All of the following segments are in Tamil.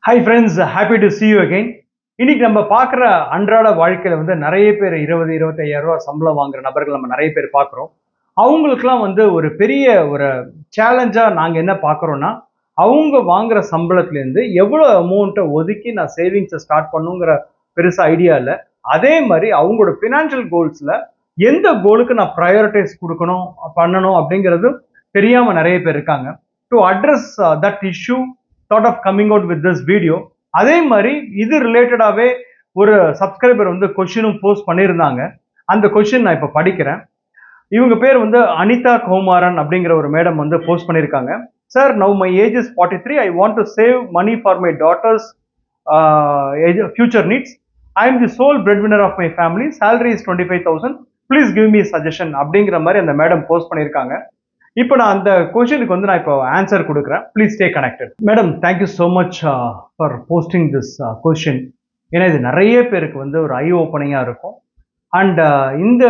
Hi friends, happy to see you again. இன்னைக்கு நம்ம பார்க்குற அன்றாட வாழ்க்கையில் வந்து நிறைய பேர் 20-25,000 ரூபா சம்பளம் வாங்குற நபர்கள் நம்ம நிறைய பேர் பார்க்குறோம். அவங்களுக்குலாம் வந்து ஒரு பெரிய ஒரு சேலஞ்சாக நாங்கள் என்ன பார்க்குறோன்னா, அவங்க வாங்குற சம்பளத்துலேருந்து எவ்வளோ அமௌண்ட்டை ஒதுக்கி நான் சேவிங்ஸை ஸ்டார்ட் பண்ணுங்கிற பெருசாக ஐடியா இல்லை. அதே மாதிரி அவங்களோட ஃபினான்ஷியல் கோல்ஸில் எந்த கோலுக்கு நான் ப்ரையாரிட்டைஸ் கொடுக்கணும் பண்ணணும் அப்படிங்கிறது தெரியாமல் நிறைய பேர் இருக்காங்க. To address that issue thought of coming out with this video. அதே மாதிரி இது ரிலேட்டடாகவே ஒரு சப்ஸ்கிரைபர் வந்து கொஷினும் போஸ்ட் பண்ணியிருந்தாங்க. அந்த கொஷின் நான் இப்போ படிக்கிறேன். இவங்க பேர் வந்து அனிதா கௌமாரன் அப்படிங்கிற ஒரு மேடம் வந்து போஸ்ட் பண்ணியிருக்காங்க. Sir, now my age is 43. I want to save money for my daughter's future needs. I am the sole breadwinner of my family. Salary is 25,000. Please give me suggestion அப்படிங்கிற மாதிரி அந்த மேடம் போஸ்ட் பண்ணியிருக்காங்க. இப்போ நான் அந்த கொஷனுக்கு வந்து நான் இப்போ ஆன்சர் கொடுக்குறேன். Please stay connected. Madam, thank you so much for posting this question. ஏன்னா இது நிறைய பேருக்கு வந்து ஒரு ஐ ஓப்பனிங்காக இருக்கும். அண்ட் இந்த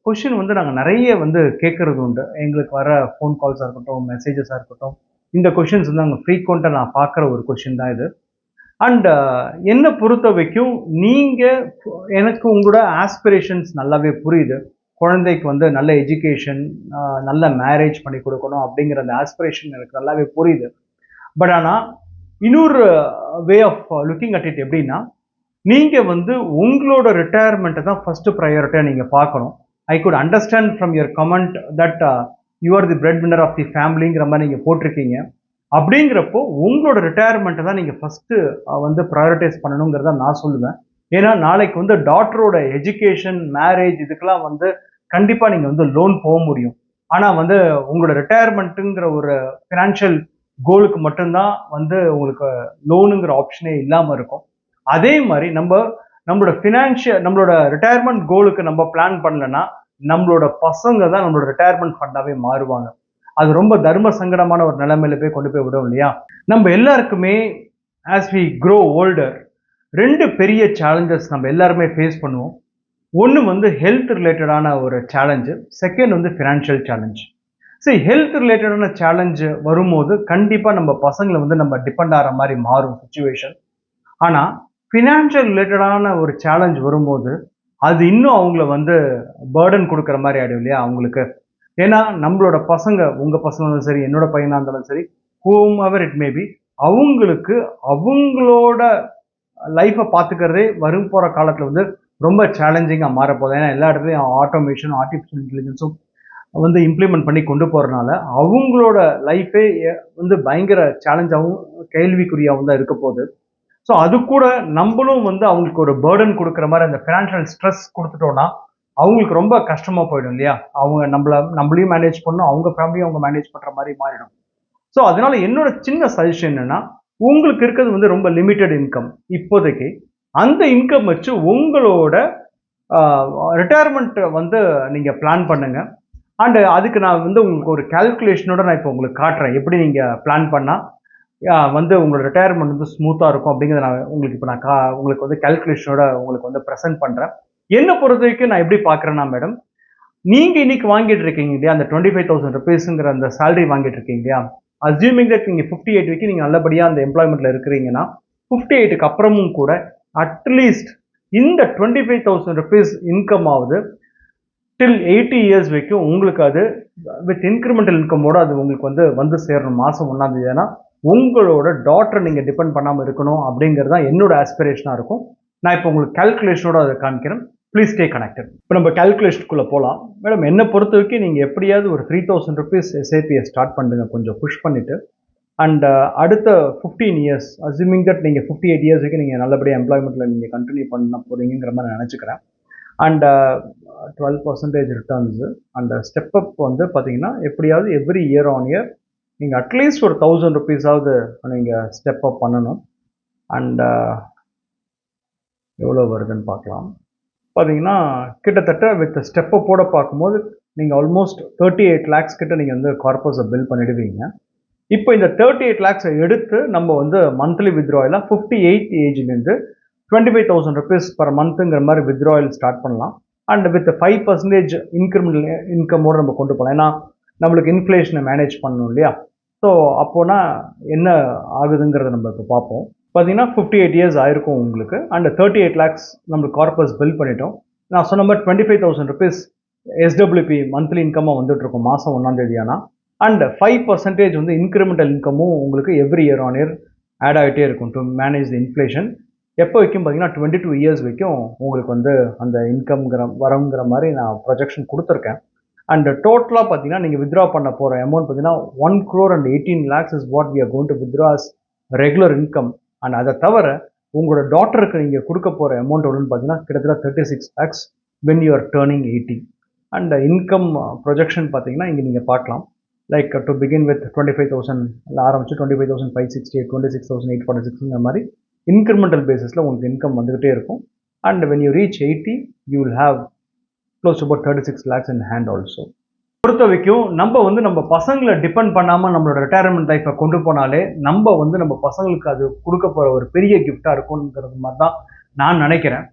கொஷின் வந்து நாங்கள் நிறைய வந்து கேட்குறது உண்டு. எங்களுக்கு வர ஃபோன் கால்ஸாக இருக்கட்டும், மெசேஜஸாக இருக்கட்டும், இந்த கொஷின்ஸ் வந்து நாங்கள் ஃப்ரீக்வெண்ட்டாக நான் பார்க்குற ஒரு கொஷின் தான் இது. அண்ட் என்னை பொறுத்த வரைக்கும் நீங்கள் எனக்கு உங்களோட ஆஸ்பிரேஷன்ஸ் நல்லாவே புரியுது. குழந்தைக்கு வந்து நல்ல எஜுகேஷன், நல்ல மேரேஜ் பண்ணி கொடுக்கணும் அப்படிங்கிற அந்த ஆஸ்பிரேஷன் எனக்கு நல்லாவே புரியுது. பட் ஆனால் இன்னொரு way of looking at it எப்படின்னா, நீங்கள் வந்து உங்களோட ரிட்டையர்மெண்ட்டை தான் ஃபஸ்ட்டு ப்ரையாரிட்டியாக நீங்கள் பார்க்கணும். I could understand from your comment that you are the bread winner of the ஃபேமிலிங்கிற மாதிரி நீங்கள் போட்டிருக்கீங்க. அப்படிங்கிறப்போ உங்களோட ரிட்டையர்மெண்ட்டை தான் நீங்கள் ஃபஸ்ட்டு வந்து ப்ரையாரிட்டைஸ் பண்ணணுங்கிறத நான் சொல்லுவேன். ஏன்னா நாளைக்கு வந்து டாக்டரோட எஜுகேஷன், மேரேஜ் இதுக்கெல்லாம் வந்து கண்டிப்பாக நீங்கள் வந்து லோன் போக முடியும். ஆனால் வந்து உங்களோட ரிட்டையர்மெண்ட்டுங்கிற ஒரு ஃபினான்ஷியல் கோலுக்கு மட்டும்தான் வந்து உங்களுக்கு லோனுங்கிற ஆப்ஷனே இல்லாமல் இருக்கும். அதே மாதிரி நம்மளோட ரிட்டையர்மெண்ட் கோலுக்கு நம்ம பிளான் பண்ணலன்னா நம்மளோட பசங்க தான் நம்மளோட ரிட்டையர்மெண்ட் ஃபண்டாகவே மாறுவாங்க. அது ரொம்ப தர்ம சங்கடமான ஒரு நிலைமையில போய் கொண்டு போய் விடும் இல்லையா? நம்ம எல்லாருக்குமே ஆஸ் வி க்ரோ ஓல்டர் 2 பெரிய சேலஞ்சஸ் நம்ம எல்லாருமே ஃபேஸ் பண்ணுவோம். ஒன்று வந்து ஹெல்த் ரிலேட்டடான ஒரு சேலஞ்சு, செகண்ட் வந்து ஃபினான்ஷியல் சேலஞ்ச். சரி, ஹெல்த் ரிலேட்டடான சேலஞ்சு வரும்போது கண்டிப்பாக நம்ம பசங்களை வந்து நம்ம டிபெண்ட் ஆகிற மாதிரி மாறும் சுச்சுவேஷன். ஆனால் ஃபினான்ஷியல் ரிலேட்டடான ஒரு சேலஞ்ச் வரும்போது அது இன்னும் அவங்கள வந்து பேர்டன் கொடுக்குற மாதிரி ஆகிடும் இல்லையா அவங்களுக்கு? ஏன்னா நம்மளோட பசங்க, உங்கள் பசங்க இருந்தாலும் சரி, என்னோட பையனாக இருந்தாலும் சரி, whomever it may be, அவங்களுக்கு அவங்களோட லைஃப்பை பார்த்துக்கிறதே வரும் போகிற காலத்தில் வந்து ரொம்ப சேலஞ்சிங்காக மாறப்போகுது. ஏன்னா எல்லா இடத்துலையும் ஆட்டோமேஷன், ஆர்டிஃபிஷியல் இன்டெலிஜென்ஸும் வந்து இம்ப்ளிமெண்ட் பண்ணி கொண்டு போகிறனால அவங்களோட லைஃபே வந்து பயங்கர சேலஞ்சாகவும் கேள்விக்குறியாகவும் தான் இருக்க போகுது. ஸோ அது கூட நம்மளும் வந்து அவங்களுக்கு ஒரு பேர்டன் கொடுக்குற மாதிரி அந்த ஃபினான்ஷியல் ஸ்ட்ரெஸ் கொடுத்துட்டோன்னா அவங்களுக்கு ரொம்ப கஷ்டமாக போயிடும் இல்லையா? அவங்க நம்மளையும் மேனேஜ் பண்ணணும், அவங்க ஃபேமிலியும் அவங்க மேனேஜ் பண்ணுற மாதிரி மாறிடும். ஸோ அதனால என்னோட சின்ன சஜஷன் என்னன்னா, உங்களுக்கு இருக்கிறது வந்து ரொம்ப லிமிட்டட் இன்கம் இப்போதைக்கு. அந்த இன்கம் வச்சு உங்களோட ரிட்டையர்மெண்ட் வந்து நீங்கள் பிளான் பண்ணுங்க. அண்டு அதுக்கு நான் வந்து உங்களுக்கு ஒரு கால்குலேஷனோட நான் இப்போ உங்களுக்கு காட்டுறேன். எப்படி நீங்கள் பிளான் பண்ணால் வந்து உங்களோட ரிட்டையர்மெண்ட் வந்து ஸ்மூத்தாக இருக்கும் அப்படிங்கிறத நான் உங்களுக்கு இப்போ உங்களுக்கு வந்து கால்குலேஷனோட உங்களுக்கு வந்து ப்ரெசென்ட் பண்ணுறேன். என்னை பொறுத்த வரைக்கும் நான் எப்படி பார்க்குறேன்னா மேடம், நீங்கள் இன்னைக்கு வாங்கிட்டு இருக்கீங்க இல்லையா அந்த 25,000 ருபீஸுங்கிற அந்த சேலரி வாங்கிட்டு இருக்கீங்க இல்லையா? அஸ்யூமிங் தட் நீங்கள் 58 வரைக்கும் நீங்கள் நல்லபடியாக அந்த எம்ப்ளாய்மெண்ட்டில் இருக்கிறீங்கன்னா 58க்கு அப்புறமும் கூட அட்லீஸ்ட் இந்த 25,000 ருபீஸ் இன்கம் ஆகுது டில் 80 இயர்ஸ் வரைக்கும் உங்களுக்கு அது வித் இன்க்ரிமெண்டல் இன்கமோட அது உங்களுக்கு வந்து சேரணும் மாதம் 1ஆம் தேதி. ஏன்னா உங்களோட டாட்டரை நீங்கள் டிபெண்ட் பண்ணாமல் இருக்கணும் அப்படிங்கிறது தான் என்னோட ஆஸ்பிரேஷனாக இருக்கும். நான் இப்போ உங்களுக்கு கால்குலேஷனோட அதை காமிக்கிறேன். Please stay connected. இப்போ நம்ம கால்குலேஷனுக்குள்ளே போகலாம். மேடம், என்னை பொறுத்த வரைக்கும் நீங்கள் எப்படியாவது ஒரு 3,000 ருபீஸ் எஸ்ஐபியை ஸ்டார்ட் பண்ணுங்க, கொஞ்சம் புஷ் பண்ணிவிட்டு. அண்ட் அடுத்த 15 இயர்ஸ் அஸ்யூமிங் தட் நீங்கள் 58 இயர்ஸ் வரைக்கும் நீங்கள் நல்லபடியாக எம்ப்ளாய்மெண்ட்டில் நீங்கள் கண்டினியூ பண்ண போகிறீங்கிற மாதிரி நான் நினச்சிக்கிறேன். And 12% returns and step up வந்து பார்த்தீங்கன்னா எப்படியாவது எவ்ரி இயர் ஆன் இயர் நீங்கள் அட்லீஸ்ட் ஒரு 1,000 ருபீஸாவது நீங்கள் ஸ்டெப் அப் பண்ணணும். அண்ட் எவ்வளோ வருதுன்னு பார்க்கலாம். பார்த்தீங்கன்னா கிட்டத்தட்ட வித் ஸ்டெப் அப்போட பார்க்கும்போது நீங்கள் ஆல்மோஸ்ட் 38 lakhs கிட்ட நீங்கள் வந்து கார்பஸை பில் பண்ணிடுவீங்க. இப்போ இந்த 38 lakhs எடுத்து நம்ம வந்து மந்த்லி வித்ட்ராயலாக 58 ஏஜ்லேருந்து 25,000 ருபீஸ் பர் மந்த்துங்கிற மாதிரி வித்ட்ராயல் ஸ்டார்ட் பண்ணலாம். அண்ட் வித் 5% இன்க்ரிமெண்டல் இன்கமோடு நம்ம கொண்டு போகலாம். ஏன்னா நம்மளுக்கு இன்ஃப்ளேஷனை மேனேஜ் பண்ணணும் இல்லையா? ஸோ அப்போனா என்ன ஆகுதுங்கிறத நம்ம இப்போ பார்ப்போம். பார்த்தீங்கன்னா 58 இயர்ஸ் ஆயிருக்கும் உங்களுக்கு. அண்ட் 38 லேக்ஸ் நம்மளுக்கு கார்பஸ் பில் பண்ணிட்டோம். நான் சொன்ன மாதிரி 25,000 ருபீஸ் எஸ்டபிள்யூபி மந்த்லி இன்கமாக வந்துட்டு இருக்கும் மாதம் 1ஆம் தேதி. ஆனால் அண்ட் 5% வந்து இன்க்ரிமெண்டல் இன்கமும் உங்களுக்கு every year on year add ஆகிட்டே இருக்கும் டு மேனேஜ் த இன்ஃப்ளேஷன். எப்போ வைக்கும் பார்த்தீங்கன்னா 22 இயர்ஸ் வரைக்கும் உங்களுக்கு வந்து அந்த இன்கம்ங்கிற வரங்கிற மாதிரி நான் ப்ரொஜெக்ஷன் கொடுத்துருக்கேன். அண்ட் டோட்டலாக பார்த்தீங்கன்னா நீங்கள் வித்ட்ரா பண்ண போகிற அமௌண்ட் பார்த்தீங்கன்னா 1 crore and 18 lakhs is what we are going to withdraw as regular income. And அதை தவிர உங்களோட டாட்டருக்கு நீங்கள் கொடுக்க போகிற அமௌண்ட் எவ்வளோன்னு பார்த்தீங்கன்னா கிட்டத்தட்ட 36 lakhs when you are turning 80. And income projection பார்த்தீங்கன்னா இங்கே நீங்கள் பார்க்கலாம். லைக் டு பிகின் வித் 25,000 ஆரம்பிச்சு 25,568, 26,846 மாதிரி இன்க்ரிமெண்டல் பேசிஸில் உங்களுக்கு இன்கம் வந்துகிட்டே இருக்கும். And when you reach 80 you will have close to about 36 lakhs in hand also. பொறுத்த வரைக்கும் நம்ம வந்து நம்ம பசங்களை டிபெண்ட் பண்ணாமல் நம்மளோட ரிட்டையர்மெண்ட் லைஃப்பை கொண்டு போனாலே நம்ம வந்து நம்ம பசங்களுக்கு அது கொடுக்க போகிற ஒரு பெரிய கிஃப்டாக இருக்கும்ங்கிறது மாதிரி தான் நான் நினைக்கிறேன்.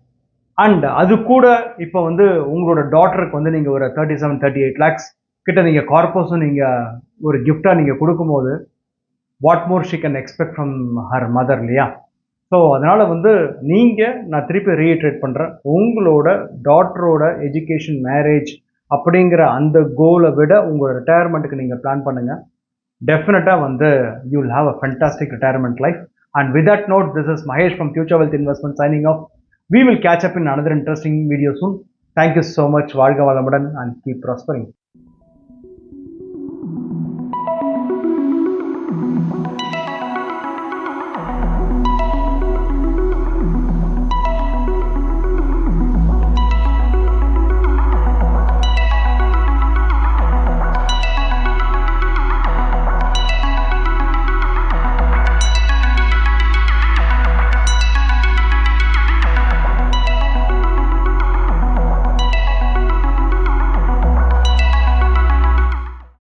அண்ட் அது கூட இப்போ வந்து உங்களோட டாட்டருக்கு வந்து நீங்கள் ஒரு 37-38 lakhs கிட்ட நீங்கள் கார்பஸும் நீங்கள் ஒரு கிஃப்டாக நீங்கள் கொடுக்கும்போது what more she can expect from her mother இல்லையா? ஸோ அதனால் வந்து நீங்கள், நான் திருப்பி ரீஇட்ரேட் பண்ணுறேன், உங்களோட டாட்டரோட எஜுகேஷன் மேரேஜ் அப்படிங்கிற அந்த கோலை விட உங்களோட ரிட்டையர்மெண்ட்டுக்கு நீங்கள் பிளான் பண்ணுங்கள். டெஃபினட்டாக வந்து you will have a fantastic retirement life. And with that note, this is Mahesh from Future Wealth Investment signing off. We will catch up in another interesting video soon. Thank you so much. வாழ்க வளமுடன் and keep prospering.